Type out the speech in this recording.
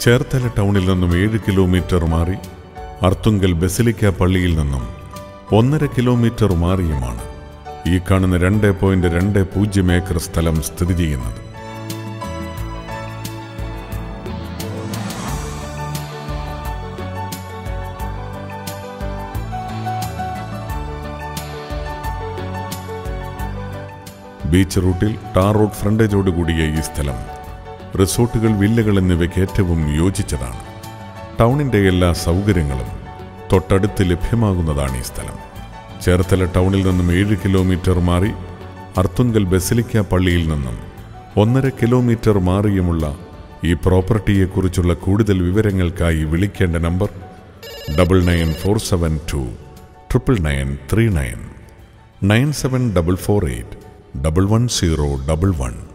ചേർത്തല ടൗണിൽ നിന്നും 7 കിലോമീറ്റർ മാറി അർത്തുങ്കൽ ബസിലിക്ക പള്ളിയിൽ നിന്നും 1.5 കിലോമീറ്റർ മാറിയുമാണ് ഈ കാണുന്ന 2.20 ഏക്കർ സ്ഥലം സ്ഥിതി ചെയ്യുന്നത്. ബീച്ച് റൂട്ടിൽ ടാർ റോഡ് ഫ്രണ്ടേജോടുകൂടിയ ഈ സ്ഥലം റിസോർട്ടുകൾ, വില്ലകൾ എന്നിവയ്ക്ക് ഏറ്റവും യോജിച്ചതാണ്. ടൗണിൻ്റെ എല്ലാ സൗകര്യങ്ങളും തൊട്ടടുത്ത് ലഭ്യമാകുന്നതാണ് ഈ സ്ഥലം. ചേർത്തല ടൗണിൽ നിന്നും 7 കിലോമീറ്റർ മാറി അർത്തുങ്കൽ ബസിലിക്ക പള്ളിയിൽ നിന്നും 1.5 കിലോമീറ്റർ മാറിയുമുള്ള ഈ പ്രോപ്പർട്ടിയെക്കുറിച്ചുള്ള കൂടുതൽ വിവരങ്ങൾക്കായി വിളിക്കേണ്ട നമ്പർ 994729 99939 97448 11011.